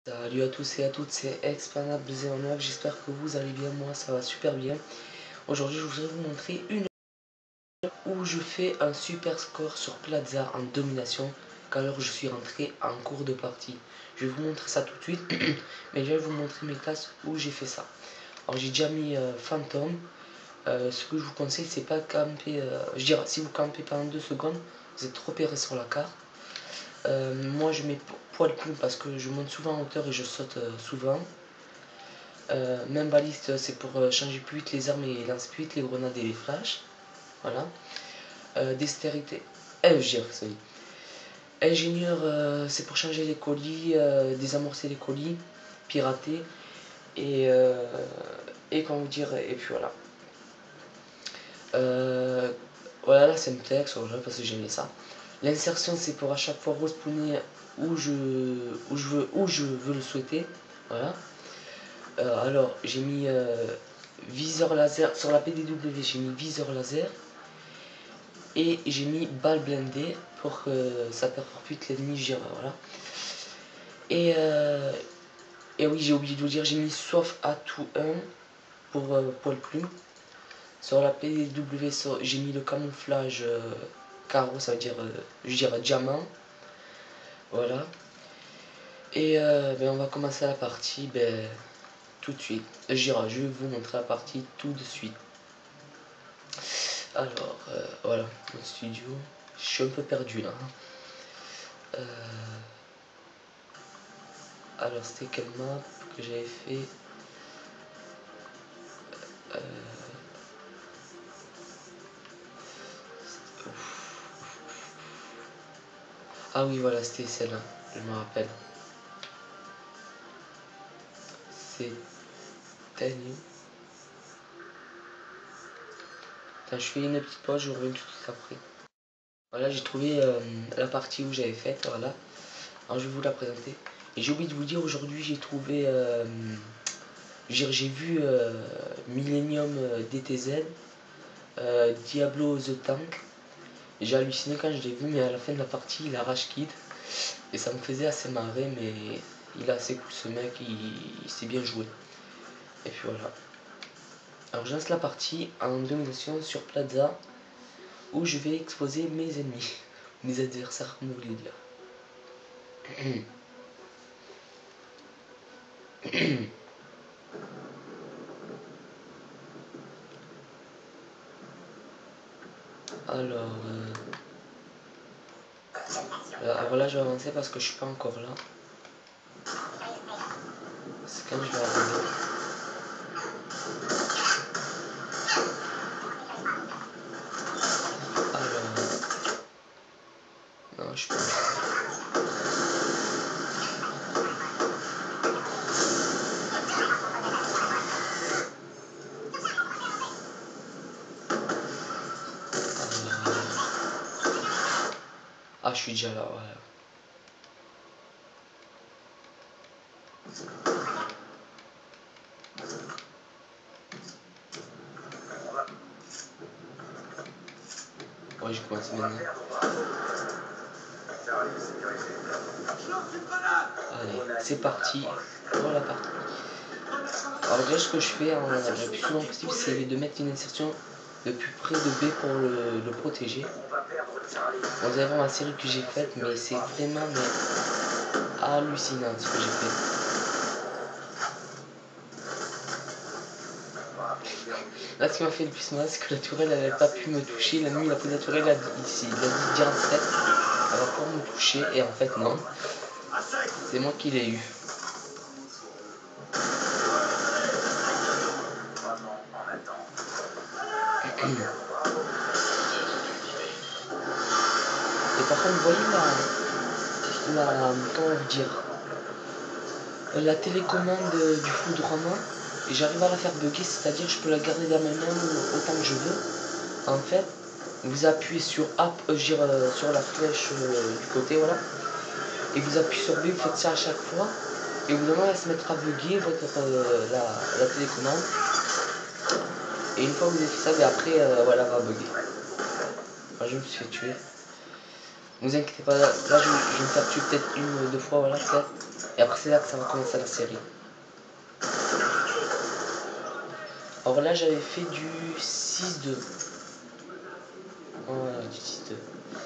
Salut à tous et à toutes, c'est Expandable09, j'espère que vous allez bien, moi ça va super bien. Aujourd'hui je voudrais vous montrer une où je fais un super score sur Plaza en domination, car je suis rentré en cours de partie. Je vais vous montrer ça tout de suite, mais je vais vous montrer mes classes où j'ai fait ça. Alors j'ai déjà mis Phantom, ce que je vous conseille c'est pas camper, je dirais si vous campez pendant 2 secondes, vous êtes trop repéré sur la carte. Moi je mets poil plume parce que je monte souvent en hauteur et je saute souvent. Même baliste c'est pour changer plus vite les armes et lancer plus vite les grenades et les flashs. Voilà. Dextérité. Ingénieur c'est pour changer les colis, désamorcer les colis, pirater et comment vous dire, et puis voilà. Voilà là c'est un texte, voilà, parce que j'aimais ça. L'insertion c'est pour à chaque fois respawner où je veux le souhaiter. Voilà. Alors j'ai mis viseur laser sur la PDW, j'ai mis viseur laser et j'ai mis balle blindée pour que ça perfore plus vite l'ennemi, je dirais, voilà. Et oui, j'ai oublié de vous dire, j'ai mis sauf à tout 1 pour poil plume. Sur la PDW j'ai mis le camouflage carreau, ça veut dire je dirais diamant, voilà. Et on va commencer la partie tout de suite. Je vais vous montrer la partie tout de suite. Alors, voilà, notre studio. Je suis un peu perdu là. Alors, c'était quelle map que j'avais fait? Ah oui, voilà, c'était celle-là, je me rappelle. C'était new. Attends, je fais une petite pause, je reviens tout de suite après. Voilà, j'ai trouvé la partie où j'avais faite, voilà. Alors, je vais vous la présenter. Et j'ai oublié de vous dire, aujourd'hui, j'ai trouvé... j'ai vu Millennium DTZ, Diablo The Tank. J'ai halluciné quand je l'ai vu, mais à la fin de la partie, il a rage kid. Et ça me faisait assez marrer, mais il est assez cool ce mec, il sait bien jouer. Et puis voilà. Alors je lance la partie en domination sur Plaza, où je vais exposer mes ennemis, mes adversaires comme vous voulez dire. Alors, alors là je vais avancer parce que je suis pas encore là. C'est quand je vais arriver. Alors, non je suis pas là. Ah je suis déjà là, voilà. Ouais, j'ai commencé maintenant. Allez, c'est parti pour la partie. Alors déjà ce que je fais le plus souvent possible, c'est de mettre une insertion le plus près de B pour le protéger. Vous allez voir la série que j'ai faite, mais c'est vraiment hallucinant ce que j'ai fait. Là, ce qui m'a fait le plus mal, c'est que la tourelle n'avait pas pu me toucher. La nuit, il a pris la tourelle, il a dit direct 7, elle va pouvoir me toucher, et en fait, non. C'est moi qui l'ai eu. Et par contre, vous voyez comment vous dire, la télécommande du foudroiement, et j'arrive à la faire bugger, c'est-à-dire que je peux la garder dans mes mains autant que je veux. En fait, vous appuyez sur sur la flèche du côté, voilà, et vous appuyez sur B, vous faites ça à chaque fois, et au bout d'un moment, elle se mettra à bugger la télécommande. Et une fois que vous avez fait ça, après, voilà, elle va bugger. Moi, je me suis fait tuer. Ne vous inquiétez pas, là je vais me faire tuer peut-être une ou deux fois, voilà, peut-être. Et après c'est là que ça va commencer la série. Alors là j'avais fait du 6-2. Voilà, du 6-2.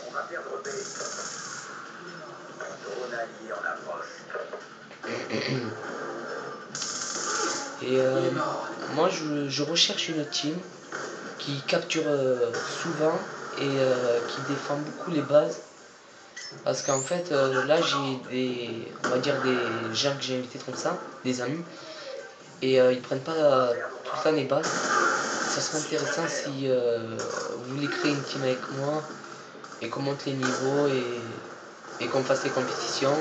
On va perdre B. Drone allié en approche. Et moi je recherche une team qui capture souvent et qui défend beaucoup les bases. Parce qu'en fait là j'ai des, on va dire des gens que j'ai invités comme ça, des amis. Et ils prennent pas tout le temps les bases. Ça serait intéressant si vous voulez créer une team avec moi et qu'on monte les niveaux et qu'on fasse les compétitions.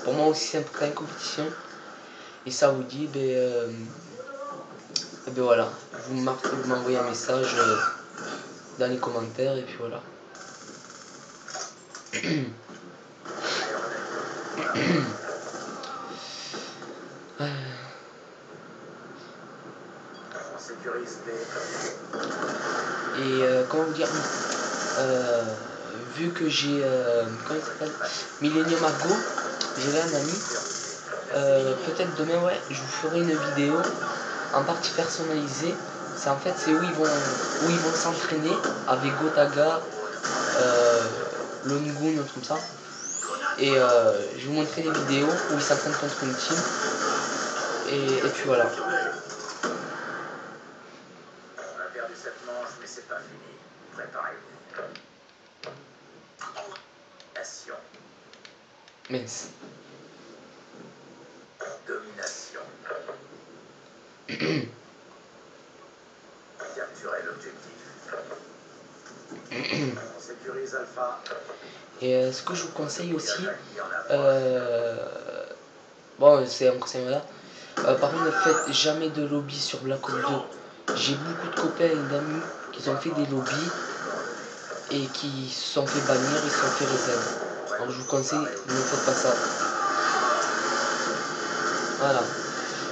Pour moi aussi c'est important une compétition. Et ça vous dit, ben voilà, vous m'envoyez un message dans les commentaires et puis voilà. On sécurise B. Et comment vous dire, vu que j'ai, comment il s'appelle, Millennium Argo, j'ai là un ami, peut-être demain, ouais, je vous ferai une vidéo en partie personnalisée. C'est en fait, c'est où ils vont s'entraîner avec Gotaga, Longun, un truc comme ça. Et je vais vous montrer des vidéos où ils s'entraînent contre une team. Et puis voilà. On a perdu cette manche, mais c'est pas fini. Préparez-vous. Nation. Mince. Domination. Capturer l'objectif. On sécurise Alpha. Et ce que je vous conseille aussi, bon c'est un conseil voilà. Par contre ne faites jamais de lobby sur Black Ops 2. J'ai beaucoup de copains et d'amis qui ont fait des lobbies et qui se sont fait bannir, ils se sont fait reset. Donc je vous conseille, ne faites pas ça. Voilà.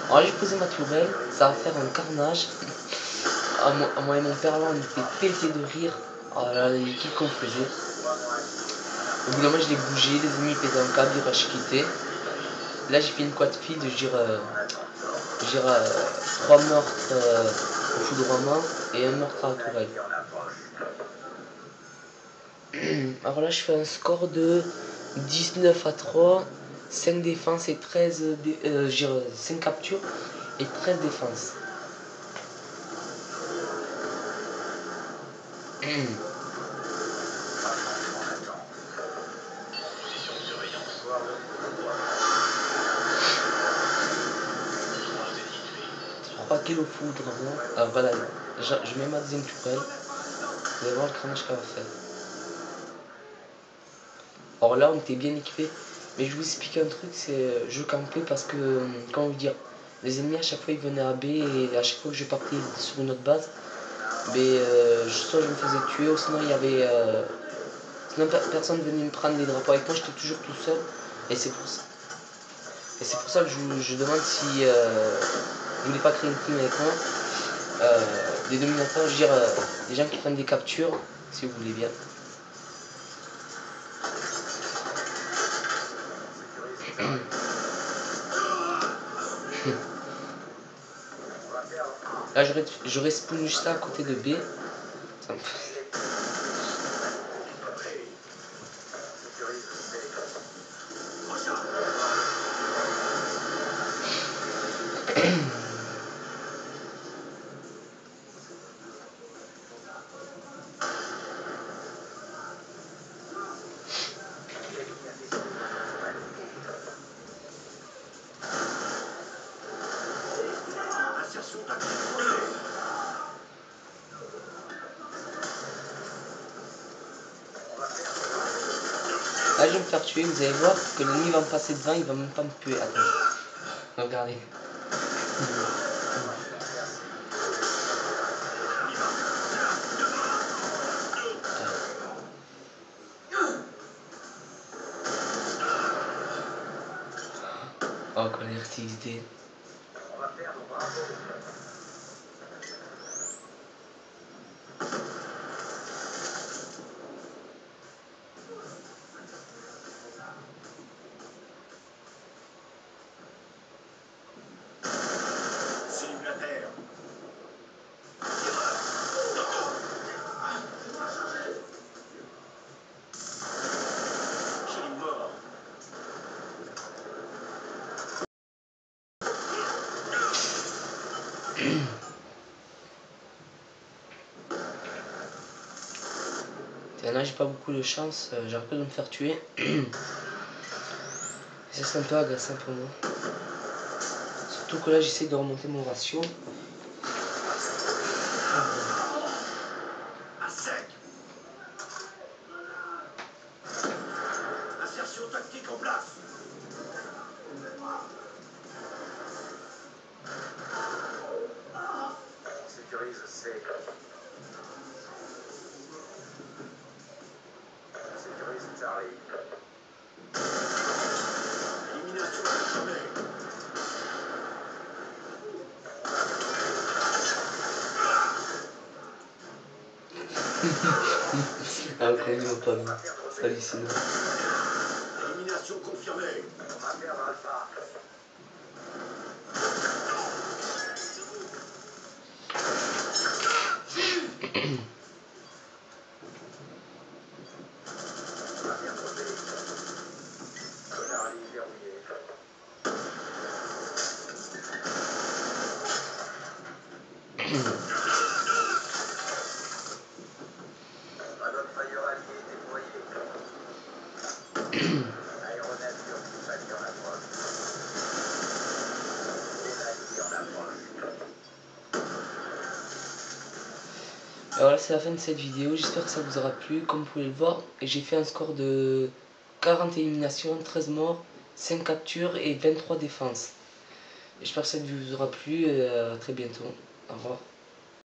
Alors j'ai posé ma tourelle, ça va faire un carnage. Moi et mon père là on était pété de rire. Oh là les kills qu'on faisait. Au bout d'un moment je l'ai bougé, les ennemis pétaient un câble, ils rush quitté. Là j'ai fait une quad field, je dirais 3 meurtres au foudroiement et un meurtre à la tourelle. Alors là je fais un score de 19-3, 5 défenses et 13 5 captures et 13 défenses. Kills au foudroiement. Alors voilà, je mets ma deuxième tourelle. Vous allez voir le carnage qu'elle va faire. Alors là on était bien équipé, mais je vous explique un truc, c'est je campais parce que, comment vous dire, les ennemis à chaque fois ils venaient à B et à chaque fois que je partais sur une autre base, mais soit je me faisais tuer ou sinon il y avait, sinon personne venait me prendre les drapeaux avec moi, j'étais toujours tout seul et c'est pour ça. Et c'est pour ça que je demande si vous voulez pas créer une team avec moi, des dominateurs, je veux dire des gens qui prennent des captures, si vous voulez bien. Là je respawn juste là à côté de B. Ça me... Là je vais me faire tuer, vous allez voir que l'ennemi va me passer devant, il va même pas me tuer. Attends. Regardez. Oh colère TXD. Et là j'ai pas beaucoup de chance, j'arrête pas de me faire tuer. Et ça c'est un peu agaçant pour moi. Surtout que là j'essaie de remonter mon ratio. À sec. Insertion tactique en place. On sécurise C. On sécurise Charlie. Élimination confirmée. Ah, quand il m'a pas mis. C'est hallucinant. Élimination confirmée. On va perdre Alpha. On va perdre B. Charlie verrouillé. Radon Fire allié déployé. Aéronavire allié en approche. Allié en approche. Et voilà, c'est la fin de cette vidéo, j'espère que ça vous aura plu. Comme vous pouvez le voir, j'ai fait un score de 40 éliminations, 13 morts, 5 captures et 23 défenses. J'espère que ça vous aura plu et à très bientôt. Au revoir.